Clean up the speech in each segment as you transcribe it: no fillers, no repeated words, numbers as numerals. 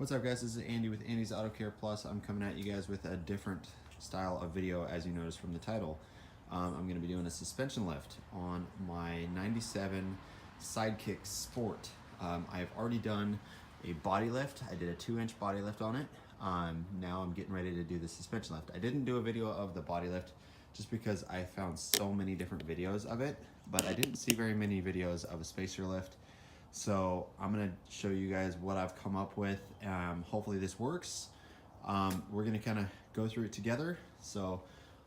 What's up, guys? This is Andy with Andy's Auto Care Plus. I'm coming at you guys with a different style of video, as you noticed from the title. I'm going to be doing a suspension lift on my 97 Sidekick Sport. I have already done a body lift. I did a 2-inch body lift on it. Now I'm getting ready to do the suspension lift. I didn't do a video of the body lift just because I found so many different videos of it, but I didn't see very many videos of a spacer lift. So I'm gonna show you guys what I've come up with. Hopefully this works. We're gonna kind of go through it together. So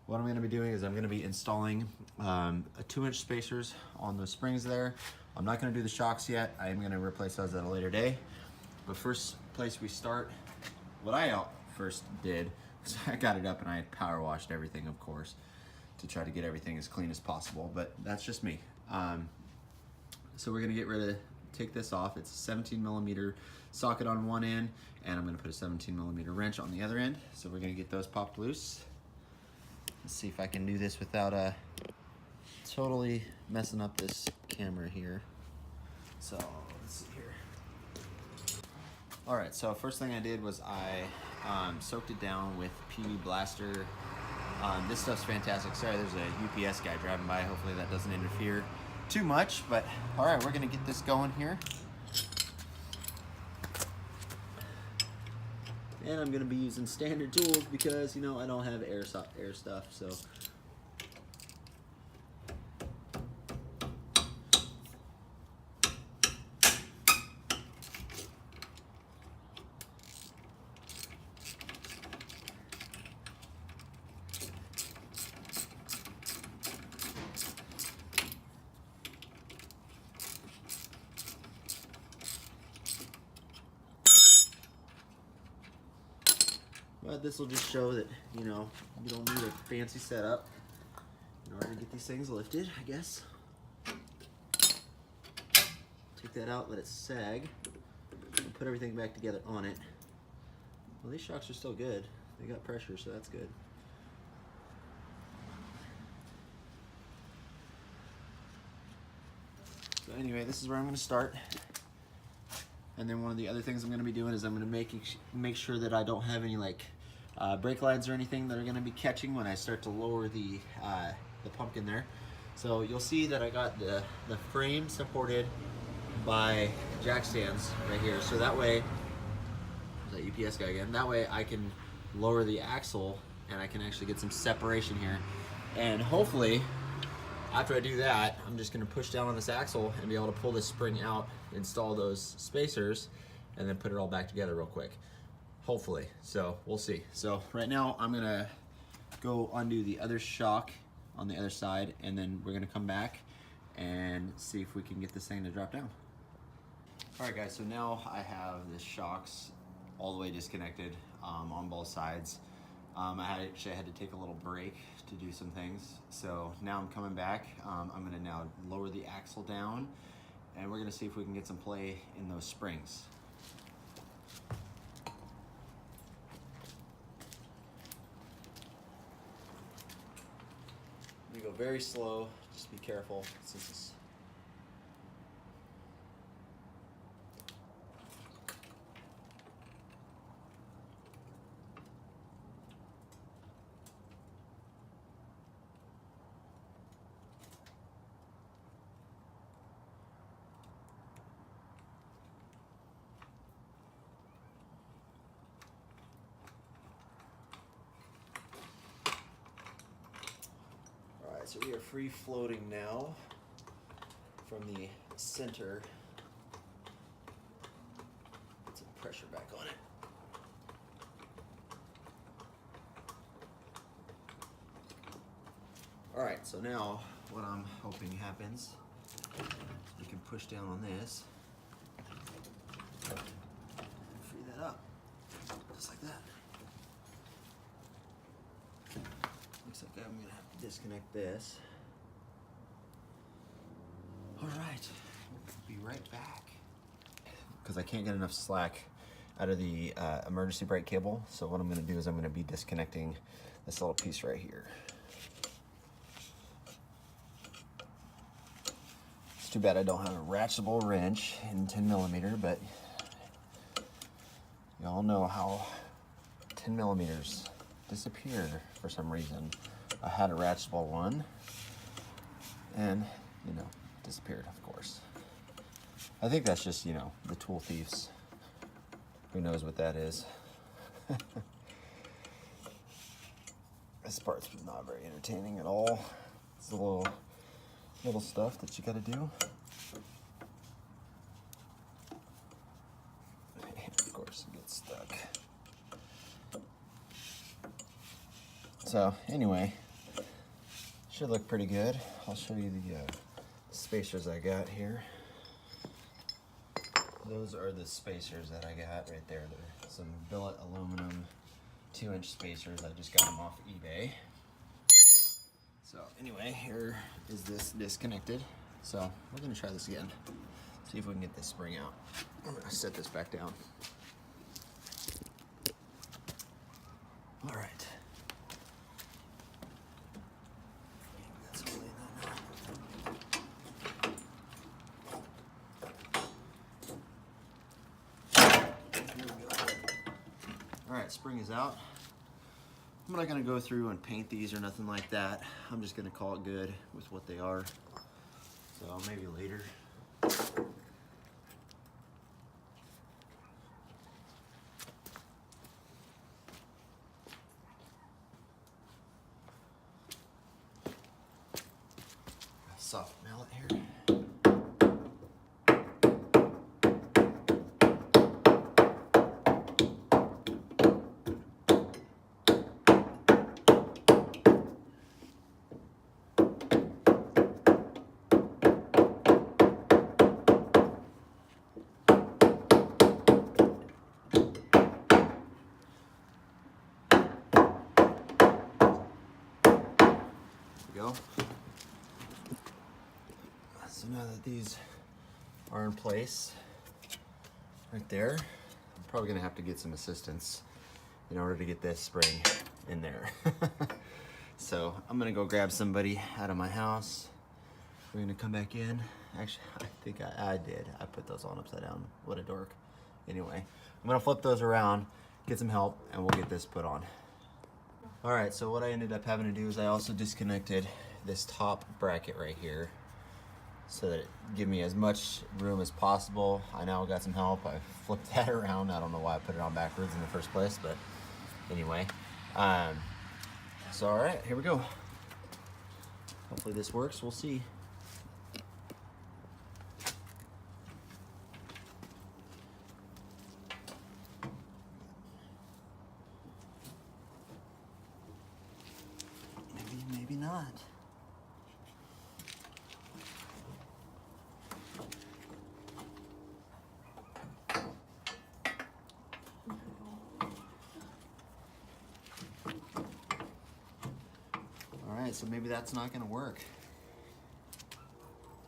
what I'm gonna be doing is I'm gonna be installing a 2-inch spacers on those springs there. I'm not gonna do the shocks yet. I am gonna replace those at a later day. But first place we start, what I first did was I got it up and I power washed everything, of course, to try to get everything as clean as possible, but that's just me. So we're gonna take this off. It's a 17 millimeter socket on one end, and I'm gonna put a 17 millimeter wrench on the other end. So we're gonna get those popped loose. Let's see if I can do this without totally messing up this camera here. So let's see here. All right, so first thing I did was I soaked it down with PB Blaster. This stuff's fantastic. Sorry, there's a UPS guy driving by. Hopefully that doesn't interfere too much, but all right, we're gonna get this going here. And I'm gonna be using standard tools because, you know, I don't have air stuff, so. But this will just show that, you know, you don't need a fancy setup in order to get these things lifted, I guess. Take that out, let it sag, and put everything back together on it. Well, these shocks are still good. They got pressure, so that's good. So anyway, this is where I'm going to start. And then one of the other things I'm going to be doing is I'm going to make sure that I don't have any brake lines or anything that are going to be catching when I start to lower the pumpkin there. So you'll see that I got the frame supported by jack stands right here. So that way, there's that UPS guy again. That way I can lower the axle and I can actually get some separation here. And hopefully, after I do that, I'm just gonna push down on this axle and be able to pull this spring out, install those spacers, and then put it all back together real quick. Hopefully, so we'll see. So right now I'm gonna go undo the other shock on the other side, and then we're gonna come back and see if we can get this thing to drop down. All right, guys, so now I have the shocks all the way disconnected on both sides. I actually had to take a little break to do some things. So now I'm coming back. I'm gonna now lower the axle down, and we're gonna see if we can get some play in those springs. I'm gonna go very slow, just be careful since it's so we are free floating now from the center. Put some pressure back on it. All right, so now what I'm hoping happens, we can push down on this, free that up, just like that. Looks like I'm gonna have to disconnect this. All right, we'll be right back. Because I can't get enough slack out of the emergency brake cable, so what I'm gonna do is I'm gonna be disconnecting this little piece right here. It's too bad I don't have a ratchetable wrench in 10 millimeter, but Y'all know how 10 millimeters disappeared for some reason. I had a ratchetable one and, you know, disappeared, of course. I think that's just, you know, the tool thieves. Who knows what that is? This part's not very entertaining at all. It's the little stuff that you gotta do. And of course it gets stuck. So anyway, should look pretty good. I'll show you the spacers I got here. Those are the spacers that I got right there. They're some billet aluminum 2-inch spacers. I just got them off eBay. So anyway, here is this disconnected. So we're gonna try this again. See if we can get this spring out. I'm gonna set this back down. All right. All right, spring is out. I'm not gonna go through and paint these or nothing like that. I'm just gonna call it good with what they are. So maybe later. Soft mallet here. Go. So now that these are in place right there, I'm probably gonna have to get some assistance in order to get this spring in there. So I'm gonna go grab somebody out of my house. We're gonna come back in. Actually, I think I did. I put those on upside down. What a dork. Anyway, I'm gonna flip those around, get some help, and we'll get this put on. All right, so what I ended up having to do is I also disconnected this top bracket right here so that it give me as much room as possible. I now got some help. I flipped that around. I don't know why I put it on backwards in the first place, but anyway. So all right, here we go. Hopefully this works, we'll see. Maybe not. All right, so maybe that's not gonna work.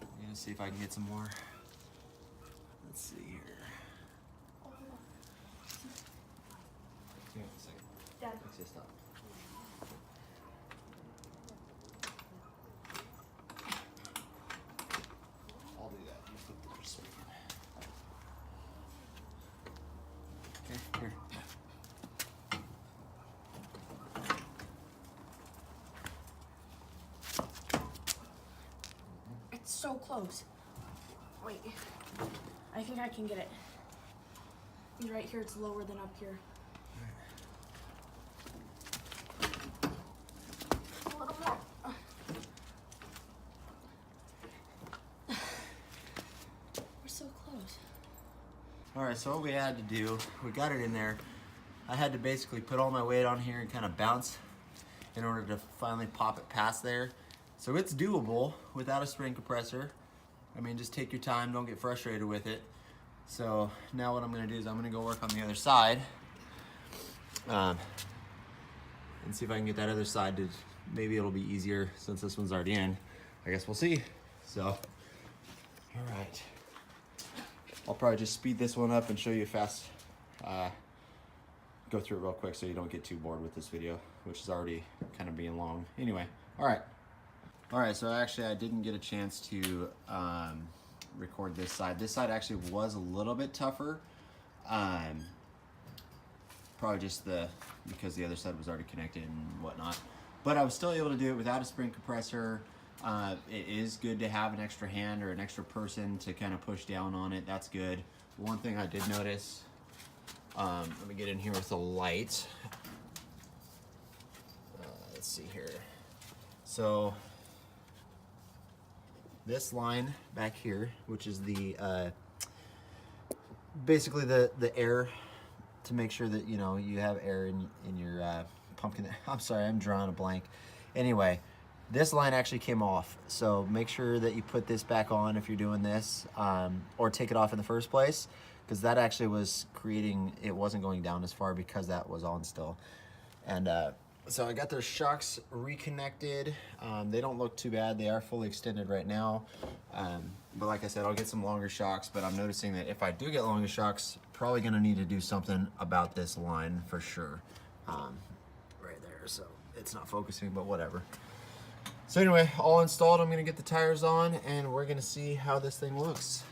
I'm gonna see if I can get some more. Let's see here. Hang on a second. Dad. Let's just stop. I'll do that. You flip the swing. Okay, here. It's so close. Wait. I think I can get it. Right here, it's lower than up here. A little more. We're so close. All right, so what we had to do, we got it in there. I had to basically put all my weight on here and kind of bounce in order to finally pop it past there. So it's doable without a spring compressor. I mean, just take your time, don't get frustrated with it. So now what I'm gonna do is I'm gonna go work on the other side and see if I can get that other side to, maybe it'll be easier since this one's already in. I guess we'll see. So, all right. I'll probably just speed this one up and show you fast, go through it real quick so you don't get too bored with this video, which is already kind of being long. Anyway, all right. All right, so actually I didn't get a chance to record this side. This side actually was a little bit tougher. probably just because the other side was already connected and whatnot. But I was still able to do it without a spring compressor. It is good to have an extra hand or an extra person to kind of push down on it. That's good. One thing I did notice, let me get in here with the light. Let's see here. So this line back here, which is the basically the air to make sure that you have air in your pumpkin. I'm sorry, I'm drawing a blank. Anyway, this line actually came off, so make sure that you put this back on if you're doing this, or take it off in the first place, because that actually was creating, it wasn't going down as far because that was on still. And so I got their shocks reconnected. They don't look too bad. They are fully extended right now. But like I said, I'll get some longer shocks, but I'm noticing that if I do get longer shocks, probably gonna need to do something about this line for sure. Right there, so it's not focusing, but whatever. So anyway, all installed, I'm gonna get the tires on and we're gonna see how this thing looks.